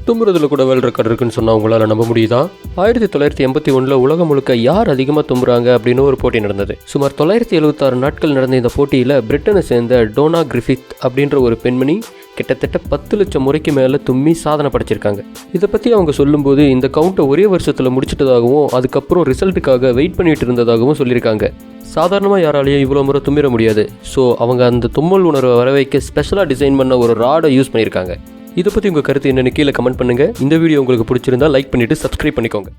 தும்புறதுல கூட world record இருக்குன்னு சொன்னா உங்களால நம்ப முடியுதா? 1981 உலகம் முழுக்க யார் அதிகமாக தும்புறாங்க அப்படின்னு ஒரு போட்டி நடந்தது. சுமார் 976 நாட்கள் நடந்த இந்த போட்டியில் பிரிட்டனை சேர்ந்த டோனா கிரிஃபித் அப்படின்ற ஒரு பெண்மணி கிட்டத்தட்ட 10 லட்சம் முறைக்கு மேலே தும்மி சாதனை படைச்சிருக்காங்க. இதை பற்றி அவங்க சொல்லும்போது இந்த கவுண்ட்டை ஒரே வருஷத்தில் முடிச்சிட்டதாகவும் அதுக்கப்புறம் ரிசல்ட்டுக்காக வெயிட் பண்ணிட்டு இருந்ததாகவும் சொல்லியிருக்காங்க. சாதாரணமாக யாராலையும் இவ்வளோ முறை தும்பிட முடியாது. ஸோ அவங்க அந்த தும்மல் உணர்வை வர வைக்க ஸ்பெஷலாக டிசைன் பண்ண ஒரு ராடை யூஸ் பண்ணியிருக்காங்க. இதை பற்றி உங்கள் கருத்து என்னென்னு கீழே கமெண்ட் பண்ணுங்கள். இந்த வீடியோ உங்களுக்கு பிடிச்சிருந்தா லைக் பண்ணிவிட்டு சப்ஸ்கிரைப் பண்ணிக்கோங்க.